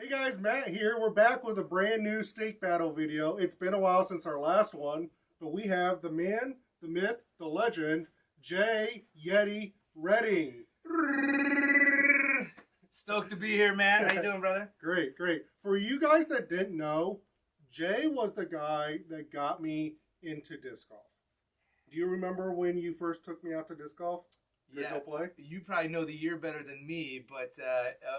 Hey guys, Matt here. We're back with a brand new stake battle video. It's been a while since our last one, but we have the man, the myth, the legend, Jay Yeti Redding. Stoked to be here, man. How you doing, brother? Great, great. For you guys that didn't know, Jay was the guy that got me into disc golf. Do you remember when you first took me out to disc golf? Yeah, go play? You probably know the year better than me, but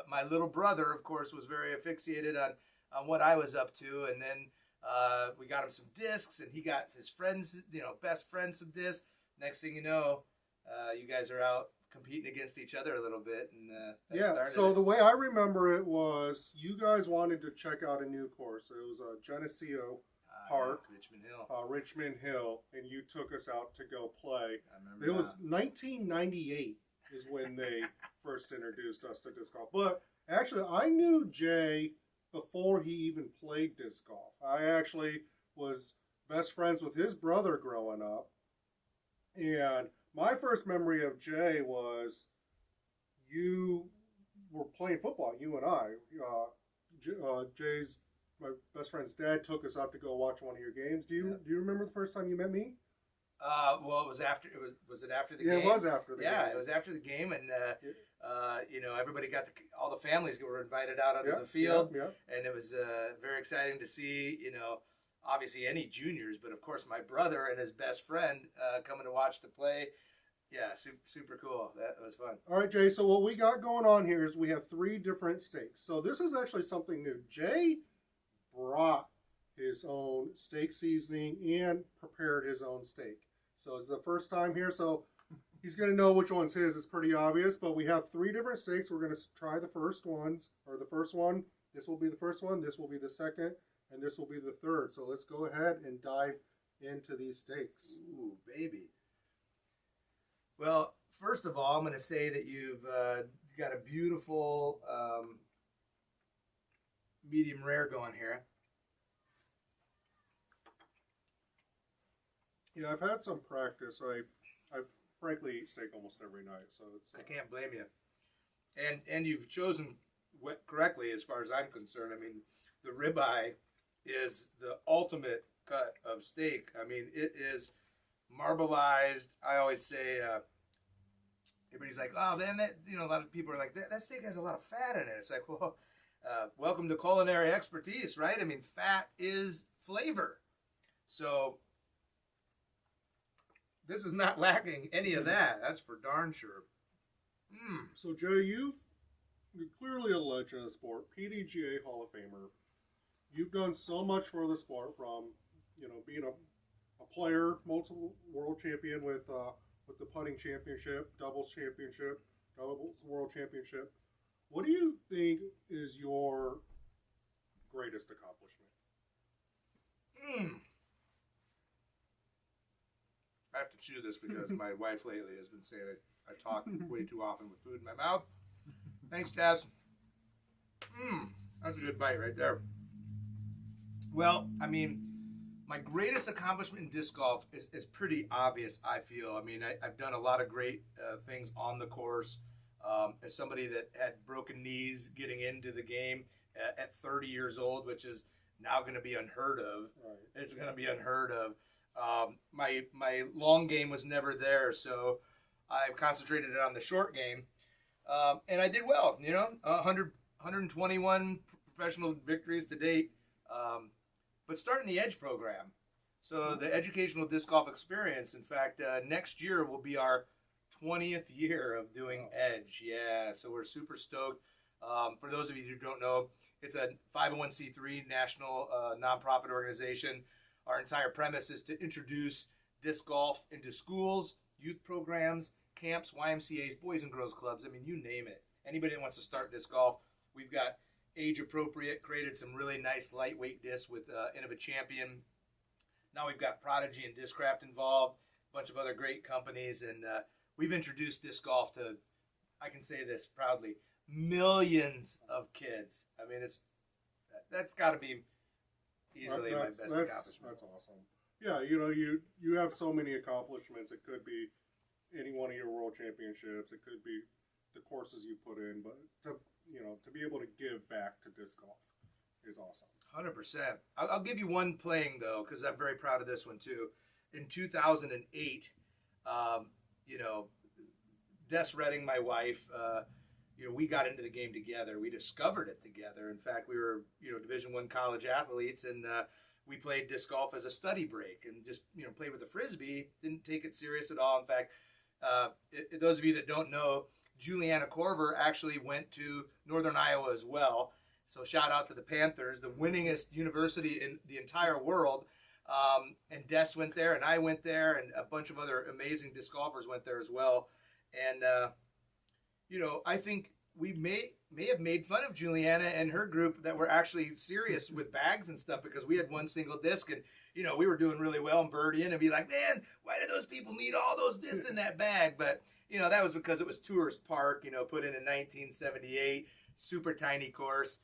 my little brother, of course, was very asphyxiated on what I was up to, and then we got him some discs, and he got his friends, best friends some discs. Next thing you know, you guys are out competing against each other a little bit, and yeah. So the way I remember it was, you guys wanted to check out a new course. It was Geneseo Park, Richmond Hill, and you took us out to go play. I remember. It was 1998 is when they first introduced us to disc golf. But actually, I knew Jay before he even played disc golf. I actually was best friends with his brother growing up, and my first memory of Jay was you were playing football. You and I, my best friend's dad took us out to go watch one of your games. Do you remember the first time you met me? Well, it was after. Was it after the game? Yeah, it was after the game. Yeah, it was after the game, and everybody got all the families were invited out onto the field, and it was very exciting to see. Obviously any juniors, but of course my brother and his best friend coming to watch the play. Yeah, super cool. That was fun. All right, Jay. So what we got going on here is we have 3 different steaks. So this is actually something new. Jay brought his own steak seasoning and prepared his own steak. So it's the first time here, so he's going to know which one's his. It's pretty obvious, but we have 3 different steaks. We're going to try the first ones, or the first one. This will be the first one, this will be the second, and this will be the third. So let's go ahead and dive into these steaks. Ooh, baby. Well, first of all, I'm going to say that you've got a beautiful medium rare going here. Yeah, I've had some practice. I frankly eat steak almost every night, so it's. I can't blame you. And you've chosen correctly as far as I'm concerned. I mean, the ribeye is the ultimate cut of steak. I mean, it is marbleized. I always say, everybody's like, oh, then that, a lot of people are like, that steak has a lot of fat in it. It's like, well, welcome to culinary expertise, right? I mean, fat is flavor. So this is not lacking any of that. That's for darn sure. So, Jay, you're clearly a legend of the sport, PDGA Hall of Famer. You've done so much for the sport, from being a player, multiple world champion with the putting championship, doubles championship, doubles world championship. What do you think is your greatest accomplishment? I have to chew this because my wife lately has been saying I talk way too often with food in my mouth. Thanks, Jazz. That's a good bite right there. Well, I mean, my greatest accomplishment in disc golf is pretty obvious, I feel. I mean, I've done a lot of great things on the course. As somebody that had broken knees getting into the game at 30 years old, which is now going to be unheard of. Right. It's going to be unheard of. My long game was never there, so I concentrated on the short game, and I did well. 121 professional victories to date, but starting the Edge program, so the educational disc golf experience. In fact, next year will be our 20th year of doing Edge. Yeah, so we're super stoked. For those of you who don't know, it's a 501c3 national nonprofit organization. Our entire premise is to introduce disc golf into schools, youth programs, camps, YMCAs, boys and girls clubs. I mean, you name it. Anybody that wants to start disc golf, we've got age appropriate, created some really nice lightweight discs with Innova Champion. Now we've got Prodigy and Discraft involved, a bunch of other great companies, and we've introduced disc golf to, I can say this proudly, millions of kids. I mean, that's got to be easily my best accomplishment. That's awesome. Yeah, you have so many accomplishments. It could be any one of your world championships. It could be the courses you put in, but to be able to give back to disc golf is awesome. 100%. I'll give you one playing though, because I'm very proud of this one too. In 2008, Des Redding, my wife, we got into the game together. We discovered it together. In fact, we were, Division I college athletes, and we played disc golf as a study break and just, played with a Frisbee, didn't take it serious at all. In fact, those of you that don't know, Juliana Korver actually went to Northern Iowa as well. So shout out to the Panthers, the winningest university in the entire world. And Des went there, and I went there, and a bunch of other amazing disc golfers went there as well. And, I think we may have made fun of Juliana and her group that were actually serious with bags and stuff, because we had one single disc, and, we were doing really well and birdieing, and be like, man, why do those people need all those discs in that bag? But, that was because it was Tourist Park, put in 1978, super tiny course.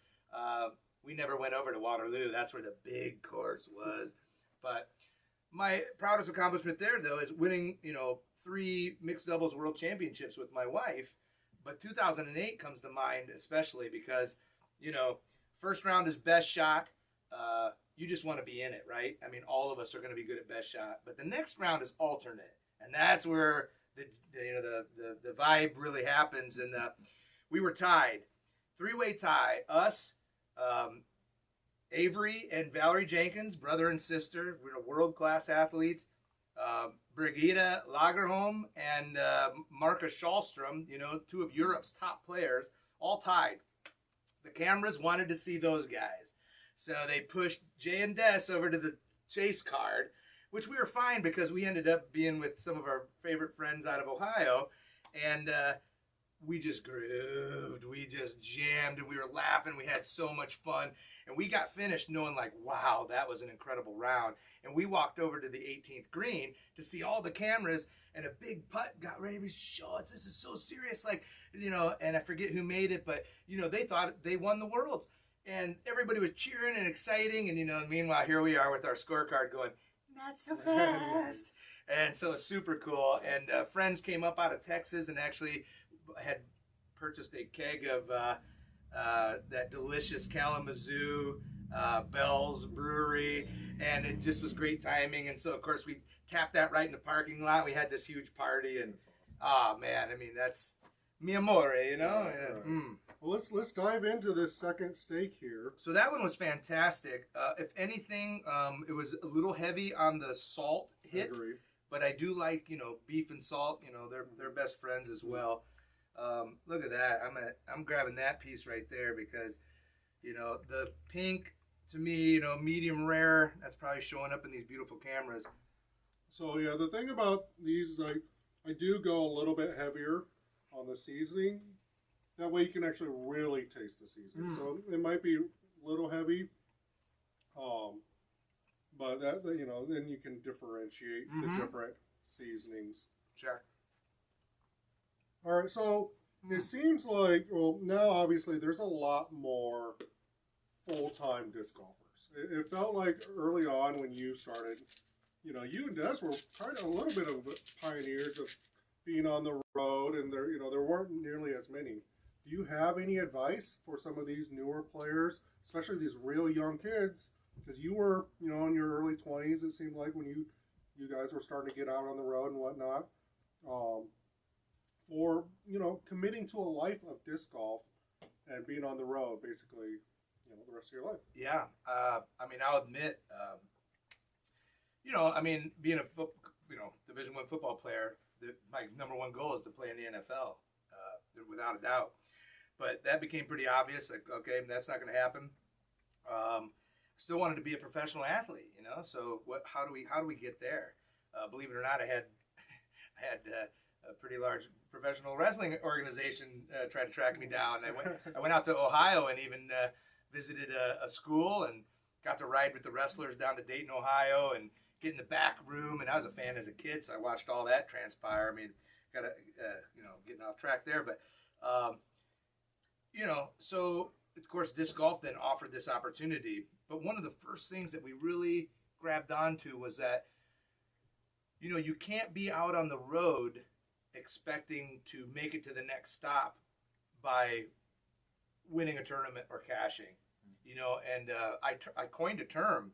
We never went over to Waterloo. That's where the big course was. But my proudest accomplishment there, though, is winning, 3 mixed doubles world championships with my wife. But 2008 comes to mind, especially because, first round is best shot. You just want to be in it, right? I mean, all of us are going to be good at best shot. But the next round is alternate, and that's where the vibe really happens. And we were tied, 3-way tie. Us, Avery and Valerie Jenkins, brother and sister, we're world-class athletes. Brigitte Lagerholm and Marcus Schallstrom, 2 of Europe's top players, all tied. The cameras wanted to see those guys. So they pushed Jay and Des over to the chase card, which we were fine because we ended up being with some of our favorite friends out of Ohio. And we just grooved. We just jammed, and we were laughing. We had so much fun. And we got finished knowing, like, wow, that was an incredible round. And we walked over to the 18th green to see all the cameras, and a big putt got ready to be shot. This is so serious. Like, and I forget who made it, but, they thought they won the Worlds. And everybody was cheering and exciting. And, meanwhile, here we are with our scorecard going, not so fast. And so it's super cool. And friends came up out of Texas and actually had purchased a keg of that delicious Kalamazoo Bell's Brewery, and it just was great timing. And so, of course, we tapped that right in the parking lot. We had this huge party, and man, I mean, that's mi amore, Yeah. Well, let's dive into this second steak here. So that one was fantastic. If anything, it was a little heavy on the salt hit, but I do like beef and salt. They're best friends as well. Look at that. I'm grabbing that piece right there because, the pink, to me, medium rare, that's probably showing up in these beautiful cameras. So, yeah, the thing about these, I do go a little bit heavier on the seasoning. That way you can actually really taste the seasoning. So it might be a little heavy, but that, then you can differentiate the different seasonings. Sure. All right, so it seems like, well, now obviously there's a lot more full-time disc golfers. It felt like early on when you started, you and Des were kind of a little bit of pioneers of being on the road, and there weren't nearly as many. Do you have any advice for some of these newer players, especially these real young kids? Because you were, in your early 20s, it seemed like, when you guys were starting to get out on the road and whatnot. For, committing to a life of disc golf and being on the road, basically, the rest of your life. Yeah. I'll admit, being a Division I football player, my number one goal is to play in the NFL, without a doubt. But that became pretty obvious. Like, okay, that's not going to happen. Still wanted to be a professional athlete, So how do we get there? Believe it or not, I had a pretty large professional wrestling organization try to track me down. I went out to Ohio and even visited a school and got to ride with the wrestlers down to Dayton, Ohio, and get in the back room. And I was a fan as a kid, so I watched all that transpire. I mean, getting off track there, but so of course disc golf then offered this opportunity. But one of the first things that we really grabbed onto was that you can't be out on the road expecting to make it to the next stop by winning a tournament or cashing, you know. And I coined a term.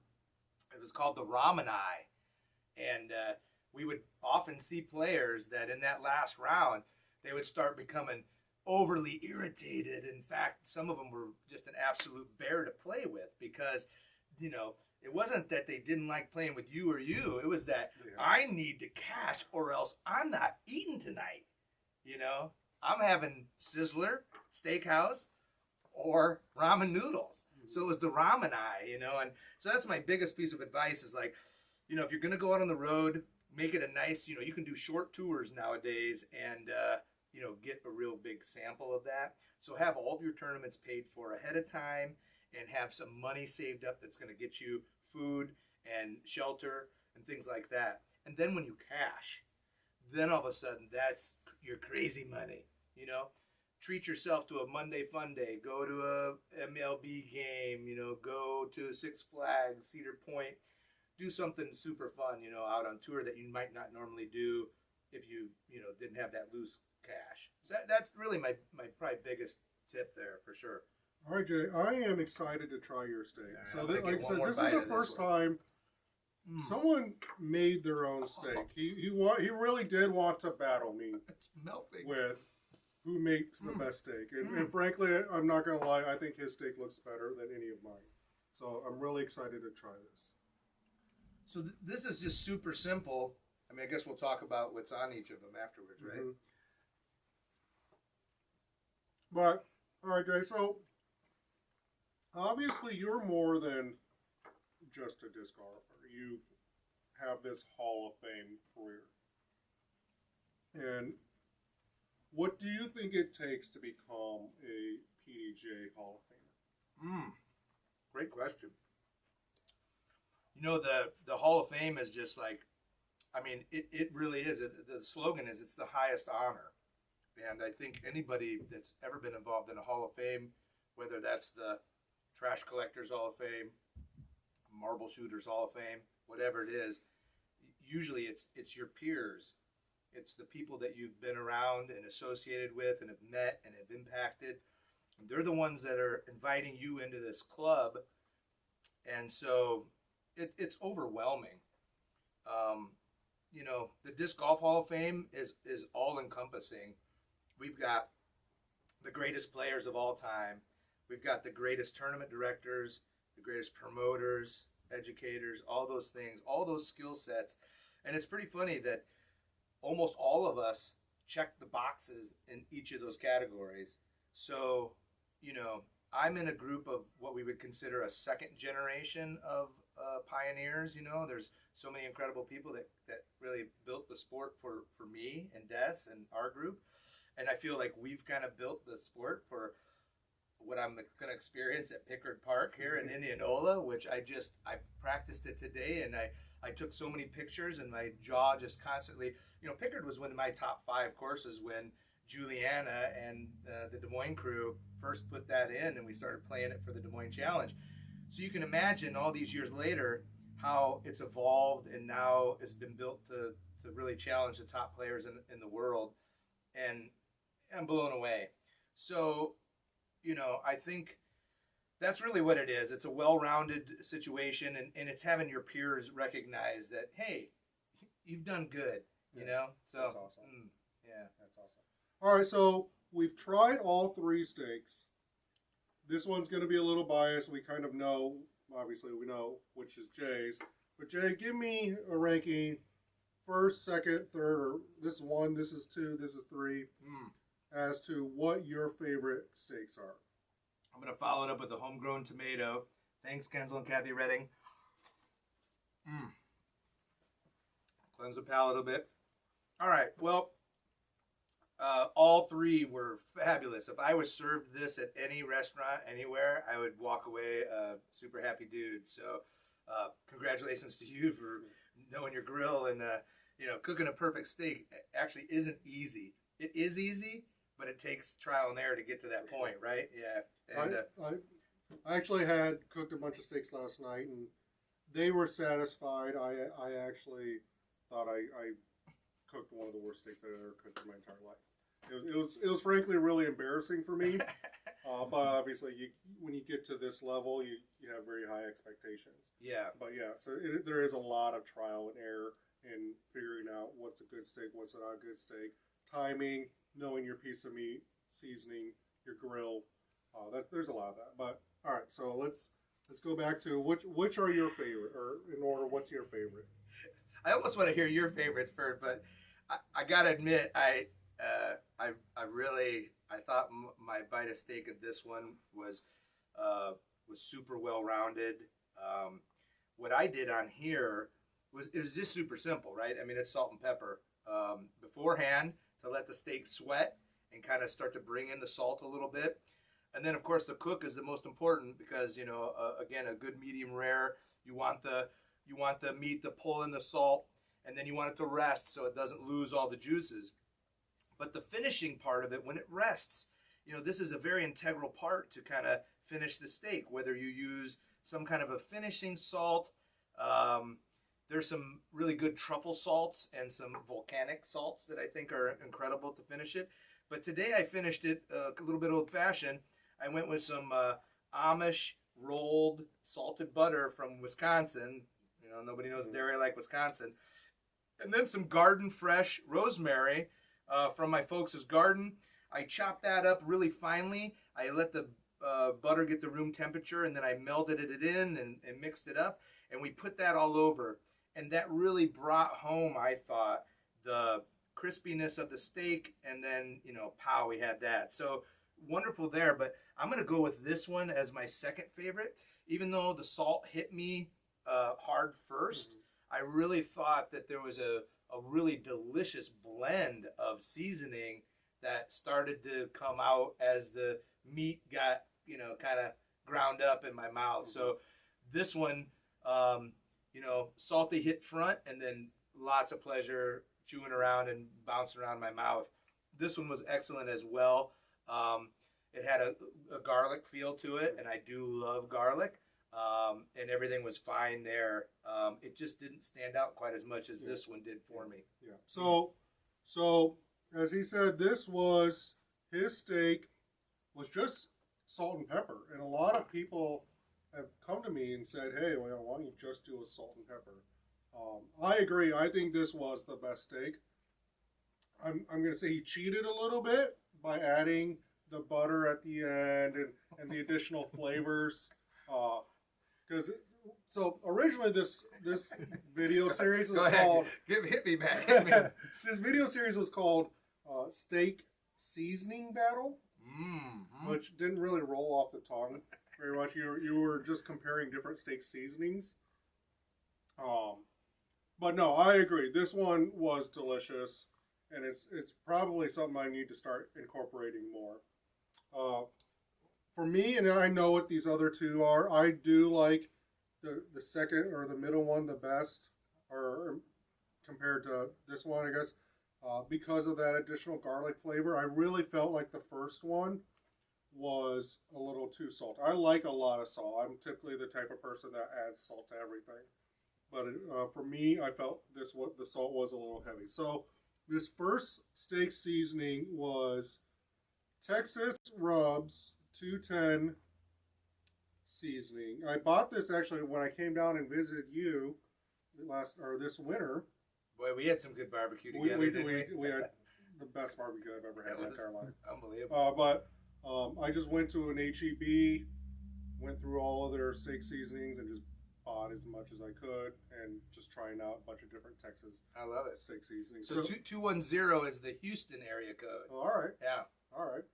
It was called the ramen eye, and we would often see players that in that last round they would start becoming overly irritated. In fact, some of them were just an absolute bear to play with because, you know, it wasn't that they didn't like playing with you or you. It was that I need to cash or else I'm not eating tonight. You know, I'm having Sizzler, Steakhouse, or ramen noodles. So it was the ramen eye, you know. And so that's my biggest piece of advice is like, you know, if you're going to go out on the road, make it a nice, you know, you can do short tours nowadays and, you know, get a real big sample of that. So have all of your tournaments paid for ahead of time and have some money saved up that's going to get you food and shelter and things like that. And then when you cash, then all of a sudden that's your crazy money, you know. Treat yourself to a Monday fun day. Go to a MLB game, you know, go to Six Flags, Cedar Point. Do something super fun, you know, out on tour that you might not normally do if you know, didn't have that loose cash. So that's really my probably biggest tip there for sure. All right, Jay, I am excited to try your steak. Right, so, like I said, this is the first time someone made their own steak. He really did want to battle me It's melting. with who makes the best steak. And frankly, I'm not going to lie, I think his steak looks better than any of mine. So I'm really excited to try this. So this is just super simple. I mean, I guess we'll talk about what's on each of them afterwards, right? Mm-hmm. But, all right, Jay, so obviously you're more than just a disc golfer. You have this Hall of Fame career. And what do you think it takes to become a PDJ Hall of Famer? Great question. You know, the Hall of Fame is just like, I mean, it really is. The slogan is it's the highest honor. And I think anybody that's ever been involved in a Hall of Fame, whether that's the Trash Collectors Hall of Fame, Marble Shooters Hall of Fame, whatever it is, usually it's your peers. It's the people that you've been around and associated with and have met and have impacted. And they're the ones that are inviting you into this club. And so it's overwhelming. You know, the Disc Golf Hall of Fame is all encompassing. We've got the greatest players of all time. We've got the greatest tournament directors, the greatest promoters, educators, all those things, all those skill sets. And it's pretty funny that almost all of us check the boxes in each of those categories. So, you know, I'm in a group of what we would consider a second generation of pioneers. You know, there's so many incredible people that really built the sport for me and Des and our group. And I feel like we've kind of built the sport for what I'm going to experience at Pickard Park here in Indianola, which I practiced it today, and I took so many pictures, and my jaw just constantly, you know, Pickard was one of my top 5 courses when Juliana and the Des Moines crew first put that in, and we started playing it for the Des Moines Challenge. So you can imagine all these years later how it's evolved, and now it's been built to really challenge the top players in the world, and I'm blown away. So, you know, I think that's really what it is. It's a well-rounded situation, and it's having your peers recognize that, hey, you've done good, you know? So that's awesome. Yeah. That's awesome. All right, so we've tried all 3 steaks. This one's going to be a little biased. We kind of know, obviously we know which is Jay's. But Jay, give me a ranking, first, second, third, or this is 1, this is 2, this is 3, as to what your favorite steaks are. I'm going to follow it up with the homegrown tomato. Thanks, Kenzel and Kathy Redding. Cleanse the palate a bit. All right, well, all 3 were fabulous. If I was served this at any restaurant, anywhere, I would walk away a super happy dude. So congratulations to you for knowing your grill, and you know, cooking a perfect steak actually isn't easy. It is easy, but it takes trial and error to get to that point, right? Yeah. And I actually had cooked a bunch of steaks last night, and they were satisfied. I actually thought I cooked one of the worst steaks I've ever cooked in my entire life. It was frankly really embarrassing for me. But obviously, when you get to this level, you have very high expectations. Yeah. But yeah, so there is a lot of trial and error in figuring out what's a good steak, what's not a good steak, timing, knowing your piece of meat, seasoning, your grill. There's a lot of that. But all right, so let's go back to which are your favorite, or in order, what's your favorite? I almost want to hear your favorites first, but I gotta admit, I thought my bite of steak of this one was super well rounded. What I did on here was just super simple, right? I mean, it's salt and pepper beforehand to let the steak sweat and kind of start to bring in the salt a little bit, and then of course the cook is the most important because again, a good medium rare, you want the meat to pull in the salt, and then you want it to rest so it doesn't lose all the juices. But the finishing part of it, when it rests, this is a very integral part to kind of finish the steak, whether you use some kind of a finishing salt. There's some really good truffle salts and some volcanic salts that I think are incredible to finish it. But today I finished it a little bit old-fashioned. I went with some Amish rolled salted butter from Wisconsin. Nobody knows dairy like Wisconsin. And then some garden fresh rosemary from my folks' garden. I chopped that up really finely. I let the butter get to room temperature, and then I melted it in and mixed it up. And we put that all over. And that really brought home, I thought, the crispiness of the steak. And then, pow, we had that. So wonderful there. But I'm going to go with this one as my second favorite. Even though the salt hit me hard first, I really thought that there was a really delicious blend of seasoning that started to come out as the meat got, kind of ground up in my mouth. So this one, salty hit front, and then lots of pleasure chewing around and bouncing around my mouth. This one was excellent as well. It had a garlic feel to it, and I do love garlic. And everything was fine there. It just didn't stand out quite as much as this one did for me. Yeah. So as he said, his steak was just salt and pepper, and a lot of people have come to me and said, "Hey, why don't you just do a salt and pepper?" I agree. I think this was the best steak. I'm going to say he cheated a little bit by adding the butter at the end and the additional flavors. So originally this video series was called. Hit me, man. Hit me. This video series was called Steak Seasoning Battle, which didn't really roll off the tongue very much. You were just comparing different steak seasonings. But no, I agree. This one was delicious, and it's probably something I need to start incorporating more. For me, and I know what these other two are, I do like the second or the middle one the best, or compared to this one, I guess, because of that additional garlic flavor. I really felt like the first one was a little too salty. I like a lot of salt. I'm typically the type of person that adds salt to everything. But for me, I felt the salt was a little heavy. So this first steak seasoning was Texas Rubs 210 seasoning. I bought this actually when I came down and visited you this winter. Boy, we had some good barbecue together. We had the best barbecue I've ever had in my entire life. Unbelievable. But I just went to an HEB, went through all of their steak seasonings, and just bought as much as I could, and just trying out a bunch of different Texas. I love it. Steak seasonings. So 210 is the Houston area code. All right. Yeah. All right.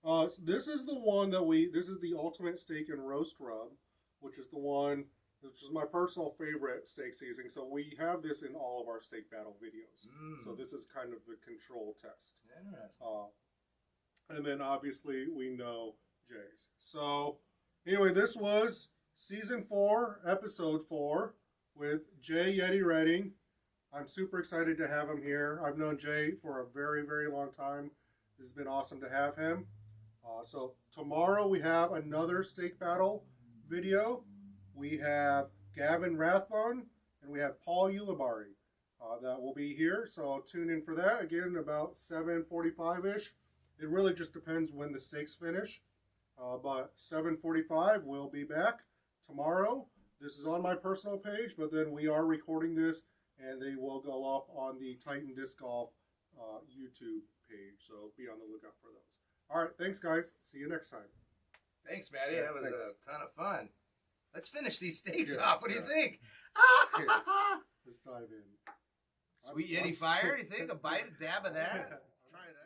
So this is the one this is the Ultimate Steak and Roast Rub, which is my personal favorite steak seasoning. So we have this in all of our steak battle videos. So this is kind of the control test. Interesting. And then obviously we know Jay's. So anyway, this was Season 4, Episode 4 with Jay Yeti Redding. I'm super excited to have him here. I've known Jay for a very, very long time. This has been awesome to have him. So tomorrow we have another steak battle video. We have Gavin Rathbun and we have Paul Ulibarri. that will be here. So tune in for that. Again, about 7:45-ish. It really just depends when the steaks finish. But 7:45, we'll be back tomorrow. This is on my personal page, but then we are recording this, and they will go up on the Titan Disc Golf YouTube page. So be on the lookout for those. All right, thanks, guys. See you next time. Thanks, Matty. Yeah, that was thanks. a ton of fun. Let's finish these steaks Yeah, off. What do you think? Let's dive in. Sweet Yeti fire, you think? A bite, a dab of that? Let's try that.